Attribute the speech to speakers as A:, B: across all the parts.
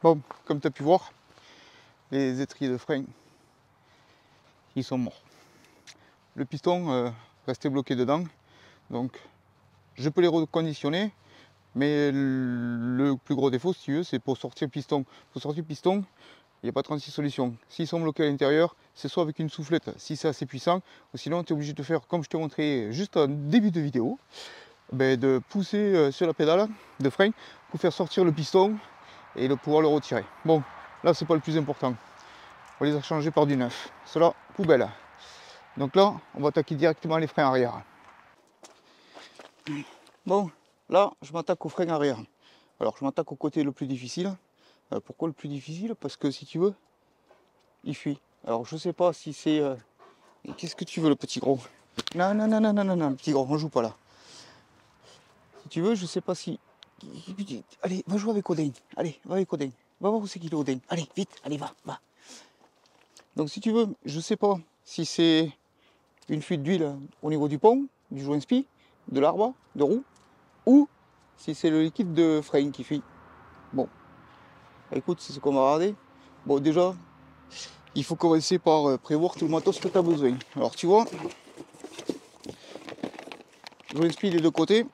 A: Bon, comme tu as pu voir, les étriers de frein, ils sont morts. Le piston restait bloqué dedans, donc je peux les reconditionner, mais le plus gros défaut, si tu veux, c'est pour sortir le piston. Pour sortir le piston, il n'y a pas 36 solutions. S'ils sont bloqués à l'intérieur, c'est soit avec une soufflette, si c'est assez puissant, ou sinon tu es obligé de faire, comme je t'ai montré juste en début de vidéo, de pousser sur la pédale de frein pour faire sortir le piston et pouvoir le retirer. Bon, là c'est pas le plus important. On les a changés par du neuf. Cela, poubelle. Donc là, on va attaquer directement les freins arrière. Bon, là, je m'attaque au frein arrière. Alors, je m'attaque au côté le plus difficile. Pourquoi le plus difficile? Parce que si tu veux, il fuit. Alors, je sais pas si c'est... Qu'est-ce que tu veux, le petit gros? Non, non, non, non, non, non, non, le petit gros, on joue pas là. Si tu veux, je sais pas si... Allez, va jouer avec Odin. Allez, va avec Odin. Va voir où c'est qu'il est, Odin. Allez, vite, allez, va, va. Donc, si tu veux, je sais pas si c'est une fuite d'huile au niveau du pont, du joint spi, de l'arbre, de roue, ou si c'est le liquide de frein qui fuit. Bon, écoute, c'est ce qu'on va regarder. Bon, déjà, il faut commencer par prévoir tout le matos que tu as besoin. Alors, tu vois, joint spi des deux côtés.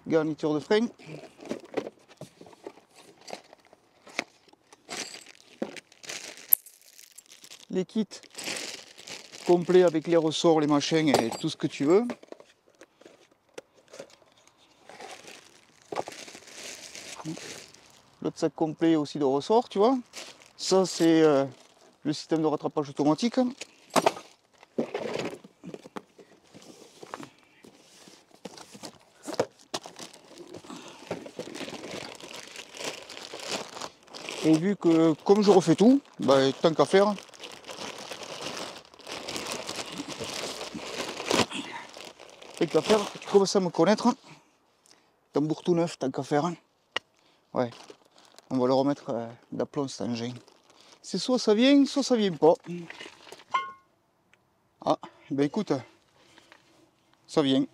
A: Garniture de frein. Les kits complets avec les ressorts, les machins et tout ce que tu veux. L'autre sac complet aussi de ressorts, tu vois. Ça, c'est le système de rattrapage automatique. Et vu que, comme je refais tout, tant qu'à faire, tu commences à me connaître. Tambour tout neuf, tant qu'à faire. Ouais, on va le remettre d'aplomb cet engin. C'est soit ça vient pas. Ah, ben écoute, ça vient.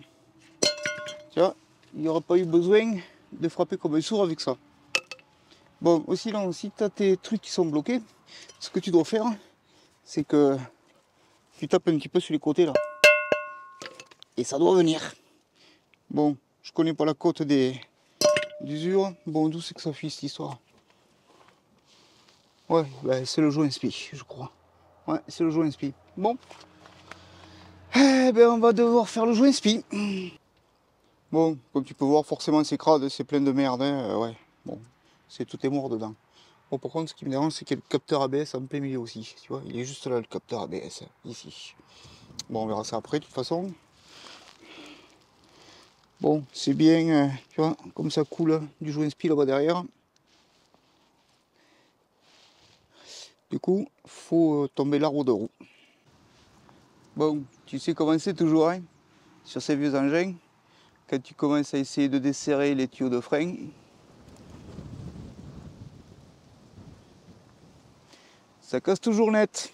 A: Tu vois, il n'y aurait pas eu besoin de frapper comme un sourd avec ça. Bon, aussi, là, si tu as tes trucs qui sont bloqués, ce que tu dois faire, c'est que tu tapes un petit peu sur les côtés là. Et ça doit venir. Bon, je connais pas la cote des d'usure. Bon, d'où c'est que ça fuit cette histoire? Ouais, c'est le joint spi, je crois. Ouais, c'est le joint spi. Bon. Eh ben, on va devoir faire le joint spi. Bon, comme tu peux voir, forcément, c'est crade, c'est plein de merde. Hein, ouais, bon, tout est mort dedans. Bon, par contre, ce qui me dérange, c'est qu'il y a le capteur ABS en plein milieu aussi. Tu vois, il est juste là, le capteur ABS, ici. Bon, on verra ça après, de toute façon. Bon, c'est bien, tu vois, comme ça coule du joint spi là-bas derrière. Du coup, faut tomber l'arbre de roue. Bon, tu sais comment c'est toujours, hein, sur ces vieux engins, quand tu commences à essayer de desserrer les tuyaux de frein, ça casse toujours net.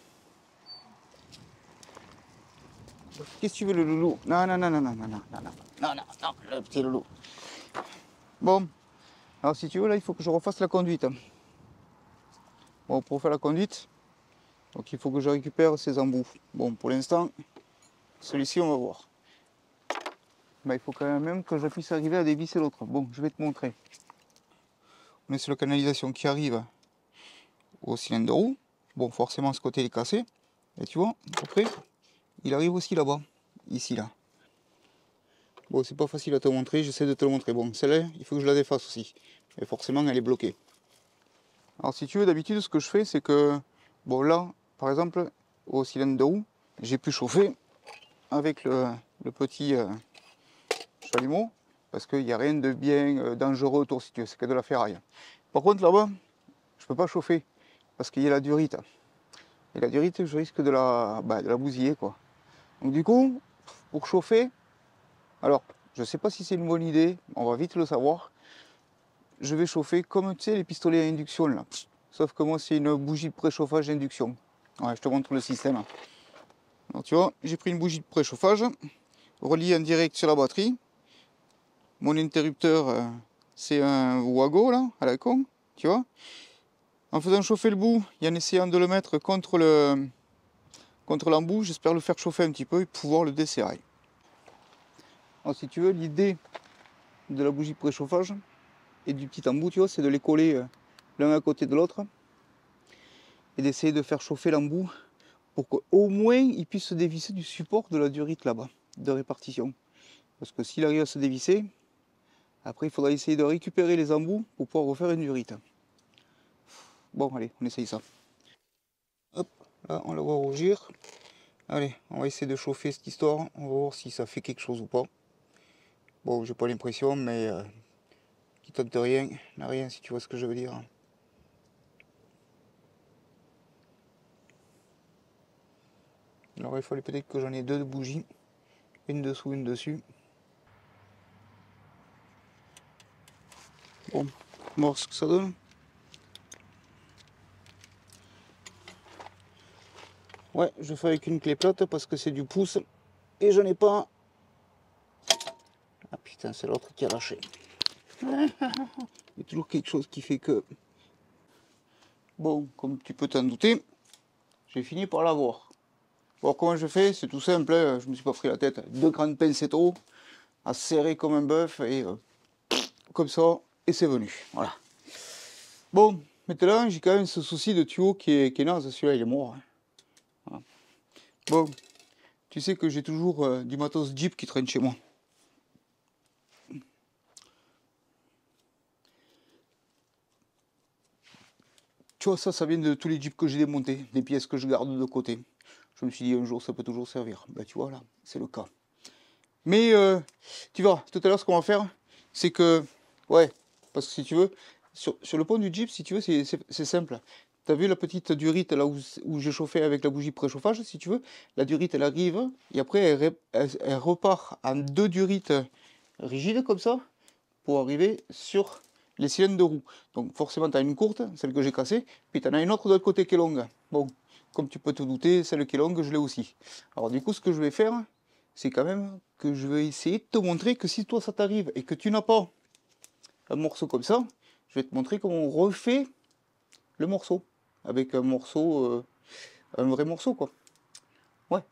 A: Qu'est-ce que tu veux, le loulou? Non, non, non, non, non, non, non, non, non, non, non, non, le petit loulou. Bon, alors si tu veux, là, il faut que je refasse la conduite. Bon, pour faire la conduite, donc il faut que je récupère ces embouts. Bon, pour l'instant, celui-ci, on va voir. Il faut quand même que je puisse arriver à dévisser l'autre. Bon, je vais te montrer. On est sur la canalisation qui arrive au cylindre de roue. Bon, forcément, ce côté est cassé. Et tu vois, après, il arrive aussi là-bas. Ici, là. Bon, c'est pas facile à te montrer, j'essaie de te le montrer. Bon, celle-là, il faut que je la défasse aussi. Et forcément, elle est bloquée. Alors, si tu veux, d'habitude, ce que je fais, c'est que... Bon, là, par exemple, au cylindre de roue, j'ai pu chauffer avec le petit chalumeau. Parce qu'il n'y a rien de bien dangereux autour, si tu veux. C'est que de la ferraille. Par contre, là-bas, je peux pas chauffer. Parce qu'il y a la durite. Et la durite, je risque de la bousiller, quoi. Donc, du coup, pour chauffer... Alors, je ne sais pas si c'est une bonne idée, on va vite le savoir. Je vais chauffer comme tu sais les pistolets à induction là. Sauf que moi c'est une bougie de préchauffage induction. Ouais, je te montre le système. Donc tu vois, j'ai pris une bougie de préchauffage, reliée en direct sur la batterie. mon interrupteur, c'est un Wago là, à la con, tu vois. En faisant chauffer le bout et en essayant de le mettre contre l'embout, j'espère le faire chauffer un petit peu et pouvoir le desserrer. Alors si tu veux, l'idée de la bougie préchauffage et du petit embout, tu vois, c'est de les coller l'un à côté de l'autre et d'essayer de faire chauffer l'embout pour qu'au moins il puisse se dévisser du support de la durite là-bas, de répartition. Parce que s'il arrive à se dévisser, après il faudra essayer de récupérer les embouts pour pouvoir refaire une durite. Bon, allez, on essaye ça. Hop, là on la voit rougir. Allez, on va essayer de chauffer cette histoire, on va voir si ça fait quelque chose ou pas. Bon, j'ai pas l'impression, mais qui tente rien, n'a rien si tu vois ce que je veux dire. Alors il fallait peut-être que j'en ai deux de bougies, une dessous, une dessus. Bon, on va voir ce que ça donne. Ouais, je fais avec une clé plate parce que c'est du pouce et je n'ai pas. Ah putain, c'est l'autre qui a lâché. Il y a toujours quelque chose qui fait que. Bon, comme tu peux t'en douter, j'ai fini par l'avoir. Bon, comment je fais? C'est tout simple, hein, je me suis pas pris la tête. Deux grandes pincettos à serrer comme un bœuf et comme ça, et c'est venu. Voilà. Bon, maintenant j'ai quand même ce souci de tuyau qui est naze, celui-là il est mort. Hein. Voilà. Bon, tu sais que j'ai toujours du matos Jeep qui traîne chez moi. Tu vois, ça vient de tous les Jeeps que j'ai démontés, des pièces que je garde de côté. Je me suis dit un jour ça peut toujours servir. Ben tu vois là, c'est le cas. Mais tu vois, tout à l'heure ce qu'on va faire, c'est que, ouais, parce que si tu veux, sur le pont du Jeep, si tu veux, c'est simple. Tu as vu la petite durite là où j'ai chauffé avec la bougie préchauffage, si tu veux, la durite elle arrive, et après elle repart en deux durites rigides comme ça, pour arriver sur les cylindres de roue. Donc forcément tu as une courte, celle que j'ai cassée, puis tu en as une autre de l'autre côté qui est longue. Bon, comme tu peux te douter, celle qui est longue, je l'ai aussi. Alors du coup, ce que je vais faire, c'est quand même que je vais essayer de te montrer que si toi ça t'arrive et que tu n'as pas un morceau comme ça, je vais te montrer comment on refait le morceau. Avec un morceau, un vrai morceau quoi. Ouais,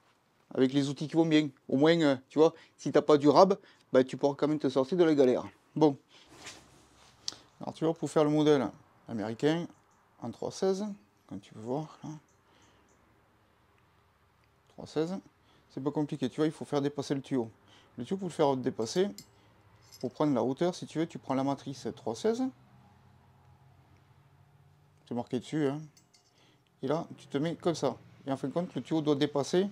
A: avec les outils qui vont bien. Au moins, tu vois, si t'as pas du rab, bah, tu pourras quand même te sortir de la galère. Bon, alors tu vois, pour faire le modèle américain en 316, comme tu peux voir là, 316, c'est pas compliqué, tu vois, il faut faire dépasser le tuyau. Le tuyau pour le faire dépasser, pour prendre la hauteur, si tu veux, tu prends la matrice 316, c'est marqué dessus, hein, et là, tu te mets comme ça. Et en fin de compte, le tuyau doit dépasser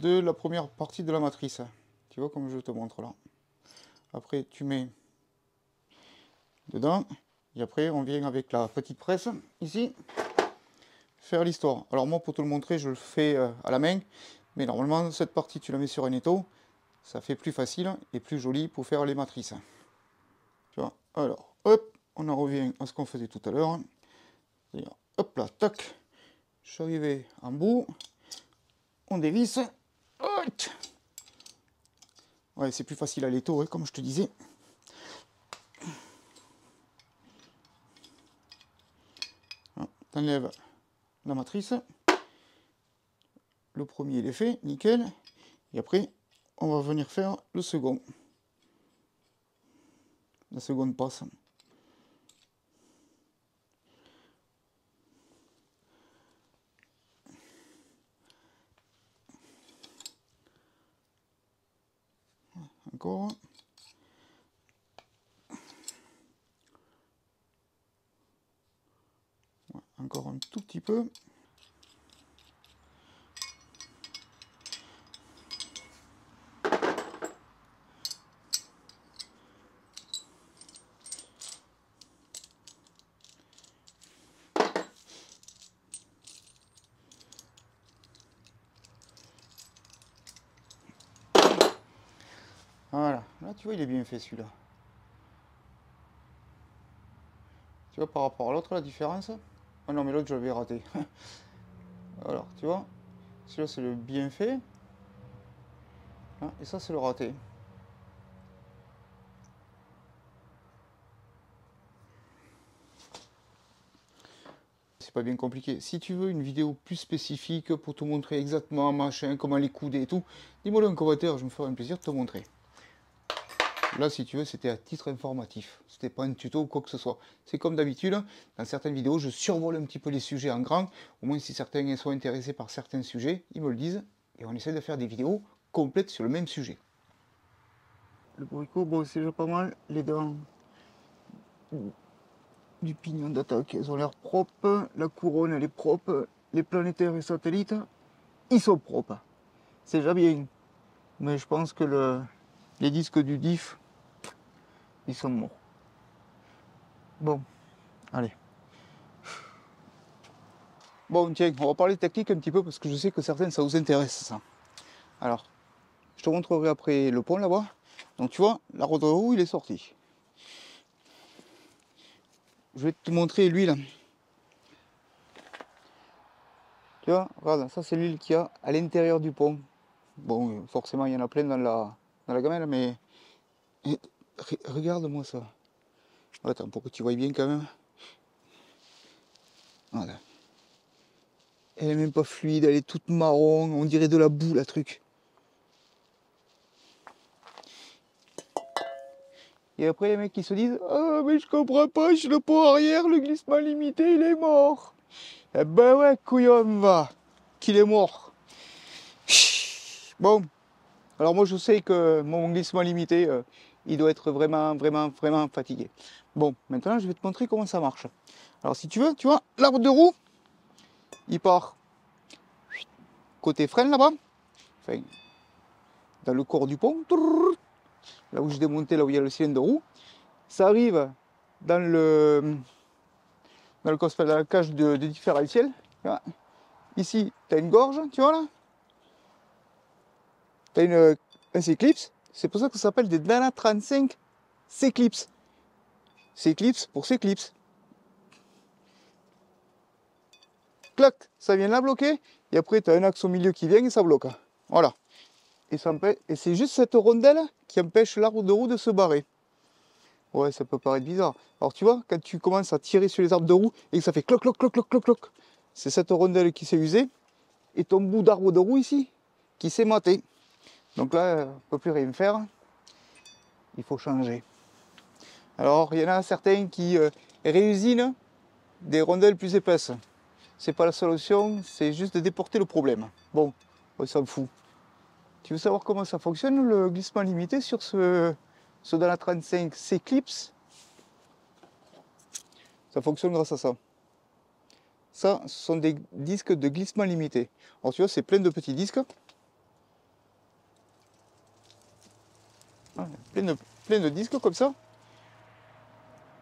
A: de la première partie de la matrice. Tu vois, comme je te montre là. Après, tu mets dedans, et après, on vient avec la petite presse, ici, faire l'histoire. Alors moi, pour te le montrer, je le fais à la main, mais normalement, cette partie, tu la mets sur un étau, ça fait plus facile et plus joli pour faire les matrices. Tu vois, alors, hop, on en revient à ce qu'on faisait tout à l'heure. C'est-à-dire, hop là, tac, je suis arrivé en bout, on dévisse, hop. Ouais, c'est plus facile à l'étau, hein, comme je te disais. T'enlèves la matrice, le premier il est fait, nickel, et après, on va venir faire le second. La seconde passe. Encore. Ouais, encore un tout petit peu. Voilà, là tu vois il est bien fait celui-là. Tu vois par rapport à l'autre la différence? Ah non mais l'autre je l'avais raté. Alors tu vois, celui-là c'est le bien fait. Et ça c'est le raté. pas bien compliqué. Si tu veux une vidéo plus spécifique pour te montrer exactement machin, comment les couder et tout, dis-moi dans un commentaire, je me ferai un plaisir de te montrer. Là, si tu veux, c'était à titre informatif. C'était pas un tuto ou quoi que ce soit. C'est comme d'habitude, dans certaines vidéos, je survole un petit peu les sujets en grand. Au moins, si certains sont intéressés par certains sujets, ils me le disent. Et on essaie de faire des vidéos complètes sur le même sujet. Le bourricot, bon, c'est déjà pas mal. Les dents du pignon d'attaque, elles ont l'air propres. La couronne, elle est propre. Les planétaires et satellites, ils sont propres. C'est déjà bien. Mais je pense que les disques du diff, ils sont morts. Bon, allez. Bon, tiens, on va parler technique un petit peu parce que je sais que certaines, ça vous intéresse, ça. Alors, je te montrerai après le pont là-bas. Donc, tu vois, la roue de roue, il est sorti. Je vais te montrer l'huile. Tu vois, regarde, ça c'est l'huile qu'il y a à l'intérieur du pont. Bon, forcément, il y en a plein dans la gamelle, mais regarde-moi ça. Attends, pour que tu vois bien quand même. Voilà. Elle est même pas fluide, elle est toute marron, on dirait de la boue, la truc. Et après, les mecs qui se disent: ah, mais je comprends pas, je le pont arrière, le glissement limité, il est mort. Eh ben ouais, couillon, va, qu'il est mort. Bon, alors moi je sais que mon glissement limité, il doit être vraiment, vraiment, vraiment fatigué. Bon, maintenant je vais te montrer comment ça marche. Alors si tu veux, tu vois, l'arbre de roue, il part côté frein là-bas, enfin, dans le corps du pont, là où je démontais, là où il y a le cylindre de roue. Ça arrive dans la cage de différentiel. Ici, tu as une gorge, tu vois là. Tu as un C-clips. C'est pour ça que ça s'appelle des Dana 35 C-clips. C-clips pour C-clips. Clac, ça vient là bloquer. Et après, tu as un axe au milieu qui vient et ça bloque. Voilà. Et c'est juste cette rondelle qui empêche l'arbre de roue de se barrer. Ouais, ça peut paraître bizarre. Alors tu vois, quand tu commences à tirer sur les arbres de roue et que ça fait cloc, cloc, cloc, cloc, cloc, cloc, c'est cette rondelle qui s'est usée et ton bout d'arbre de roue ici qui s'est maté. Donc là, on ne peut plus rien faire. Il faut changer. Alors, il y en a certains qui réusinent des rondelles plus épaisses. C'est pas la solution, c'est juste de déporter le problème. Bon, on s'en fout. Tu veux savoir comment ça fonctionne le glissement limité sur ce Dana 35 C-clips? Ça fonctionne grâce à ça. Ça, ce sont des disques de glissement limité. Alors tu vois, c'est plein de petits disques. Ah, plein de disques comme ça,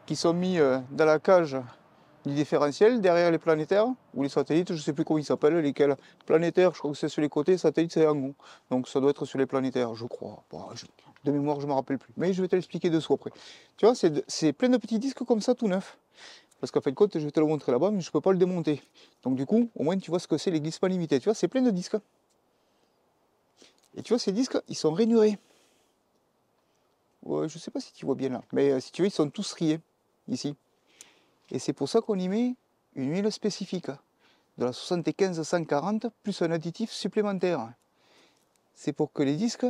A: qui sont mis dans la cage du différentiel, derrière les planétaires, ou les satellites, je ne sais plus comment ils s'appellent, lesquels. Planétaires, je crois que c'est sur les côtés, satellites c'est en haut. Donc ça doit être sur les planétaires, je crois. Bon, de mémoire, je ne me rappelle plus. Mais je vais te l'expliquer dessous après. Tu vois, c'est plein de petits disques comme ça, tout neuf. Parce qu'en fin de compte, je vais te le montrer là-bas, mais je ne peux pas le démonter. Donc du coup, au moins tu vois ce que c'est les glissements limités. Tu vois, c'est plein de disques. Et tu vois, ces disques, ils sont rainurés. Ouais, je ne sais pas si tu vois bien là. Mais si tu veux, ils sont tous rayés, ici. Et c'est pour ça qu'on y met une huile spécifique. De la 75-140 plus un additif supplémentaire. C'est pour que les disques,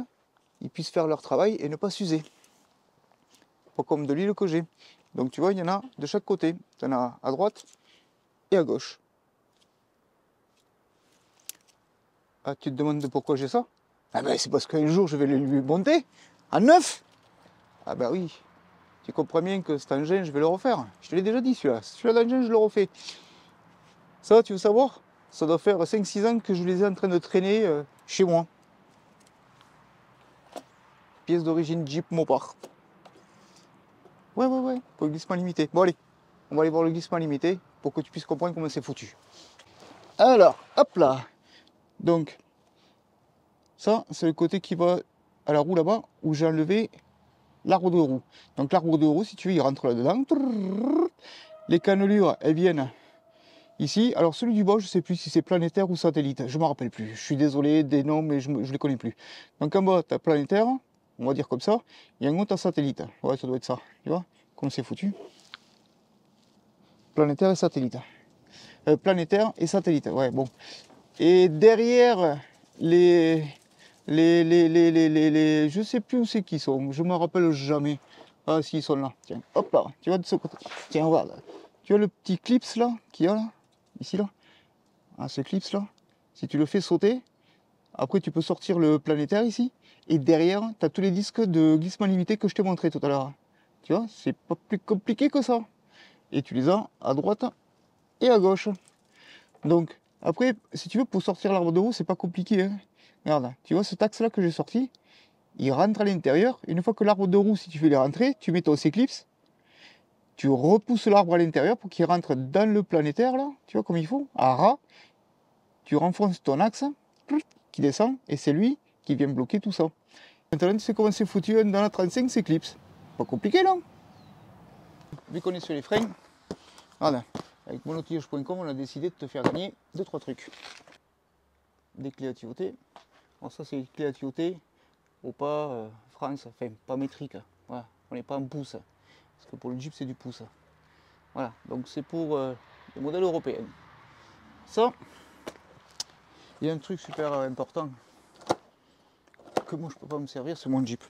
A: ils puissent faire leur travail et ne pas s'user. Pas comme de l'huile que j'ai. Donc tu vois, il y en a de chaque côté. Il y en a à droite et à gauche. Ah, tu te demandes pourquoi j'ai ça? Ah ben c'est parce qu'un jour je vais les lui monter à neuf. Ah ben oui, tu comprends bien que cet engin je vais le refaire. Je te l'ai déjà dit celui-là. Celui-là d'engin je le refais. Ça tu veux savoir? Ça doit faire 5-6 ans que je les ai en train de traîner chez moi. Pièce d'origine Jeep Mopar. Ouais, pour le glissement limité. Bon allez, on va aller voir le glissement limité pour que tu puisses comprendre comment c'est foutu. Alors, hop là. Donc, ça, c'est le côté qui va à la roue là-bas où j'ai enlevé l'arbre de roue. Donc l'arbre de roue, si tu veux, il rentre là-dedans. Les cannelures, elles viennent ici. Alors celui du bas, je ne sais plus si c'est planétaire ou satellite. Je ne me rappelle plus. Je suis désolé des noms, mais je ne les connais plus. Donc en bas, tu as planétaire, on va dire comme ça. Et en haut, tu as satellite. Ouais, ça doit être ça. Tu vois, comme c'est foutu. Planétaire et satellite. planétaire et satellite. Ouais, bon. Et derrière je sais plus où c'est qu'ils sont, je me rappelle jamais. Ah si, ils sont là, tiens, hop là, tu vois de ce côté. Tiens, regarde, tu vois le petit clips là, qu'il y a là, ici là. Ah, ce clips là, si tu le fais sauter, après tu peux sortir le planétaire ici, et derrière, tu as tous les disques de glissement limité que je t'ai montré tout à l'heure. Tu vois, c'est pas plus compliqué que ça. Et tu les as à droite et à gauche. Donc, après, si tu veux, pour sortir l'arbre de roue, c'est pas compliqué. Hein. Regarde, tu vois cet axe-là que j'ai sorti, il rentre à l'intérieur. Une fois que l'arbre de roue, si tu veux les rentrer, tu mets ton C-clips, tu repousses l'arbre à l'intérieur pour qu'il rentre dans le planétaire, là, tu vois, comme il faut, à ras. Tu renfonces ton axe, qui descend, et c'est lui qui vient bloquer tout ça. Maintenant, tu sais comment c'est foutu dans la 35 C-clips. Pas compliqué, là. Vu qu'on est sur les freins, voilà. Avec monotillage.com, on a décidé de te faire gagner 2-3 trucs. Des clés à tuyauter. Bon, ça, c'est les clés à tuyauter au pas France, enfin, pas métrique. Voilà, on n'est pas en pouce. Parce que pour le Jeep, c'est du pouce. Voilà, donc c'est pour les modèles européens. Ça, il y a un truc super important que moi je peux pas me servir, c'est mon Jeep.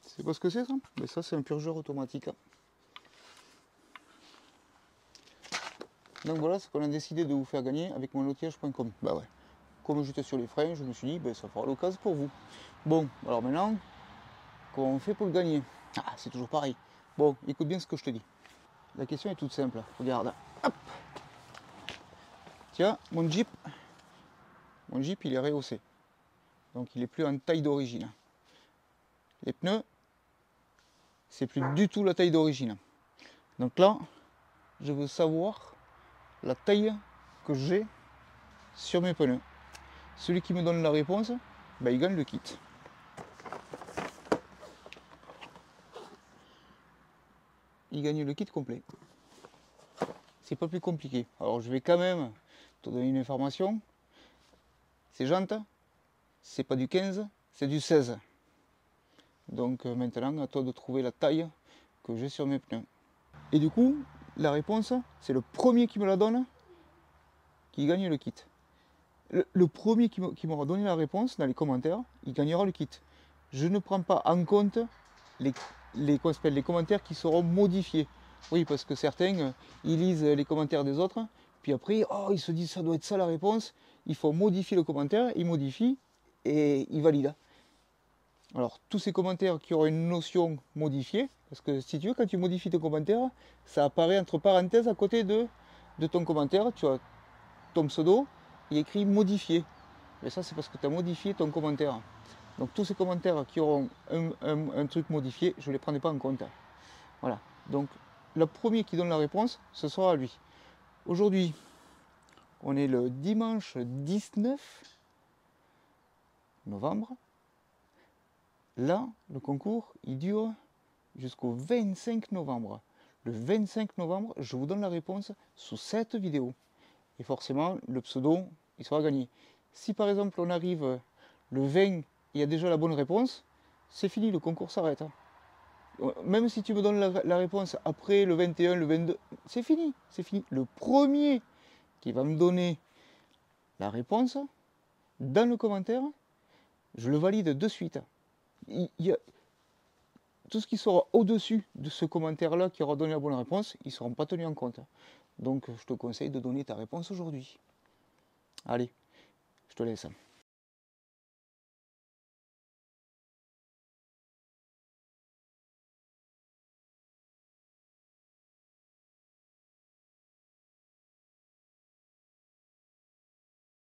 A: C'est pas ce que c'est ça? Mais ça, c'est un purgeur automatique. Donc voilà ce qu'on a décidé de vous faire gagner avec monotillage.com. Bah ouais. Comme j'étais sur les freins, je me suis dit, ben, ça fera l'occasion pour vous. Bon, alors maintenant, comment on fait pour le gagner? Ah, c'est toujours pareil. Bon, écoute bien ce que je te dis. La question est toute simple. Regarde. Hop. Tiens, mon Jeep, il est rehaussé. Donc il est plus en taille d'origine. Les pneus, c'est plus du tout la taille d'origine. Donc là, je veux savoir la taille que j'ai sur mes pneus. Celui qui me donne la réponse, ben, il gagne le kit. Il gagne le kit complet. C'est pas plus compliqué. Alors je vais quand même te donner une information. Ces jantes, c'est pas du 15, c'est du 16. Donc maintenant, à toi de trouver la taille que j'ai sur mes pneus. Et du coup, la réponse, c'est le premier qui me la donne qui gagne le kit. Le premier qui m'aura donné la réponse dans les commentaires, il gagnera le kit. Je ne prends pas en compte les commentaires qui seront modifiés. Oui, parce que certains, ils lisent les commentaires des autres, puis après, oh, ils se disent ça doit être ça la réponse. Il faut modifier le commentaire, ils modifient et ils valident. Alors, tous ces commentaires qui auront une notion modifiée, parce que si tu veux, quand tu modifies ton commentaire, ça apparaît entre parenthèses à côté de ton commentaire. Tu as ton pseudo, il est écrit modifié. Mais ça, c'est parce que tu as modifié ton commentaire. Donc, tous ces commentaires qui auront un truc modifié, je ne les prendrai pas en compte. Voilà. Donc, le premier qui donne la réponse, ce sera lui. Aujourd'hui, on est le dimanche 19 novembre. Là, le concours, il dure jusqu'au 25 novembre. Le 25 novembre, je vous donne la réponse sous cette vidéo. Et forcément, le pseudo, il sera gagné. Si par exemple, on arrive le 20, il y a déjà la bonne réponse, c'est fini, le concours s'arrête. Même si tu me donnes la réponse après le 21, le 22, c'est fini, c'est fini. Le premier qui va me donner la réponse, dans le commentaire, je le valide de suite. Tout ce qui sera au-dessus de ce commentaire-là qui aura donné la bonne réponse, ils ne seront pas tenus en compte. Donc je te conseille de donner ta réponse aujourd'hui. Allez, je te laisse.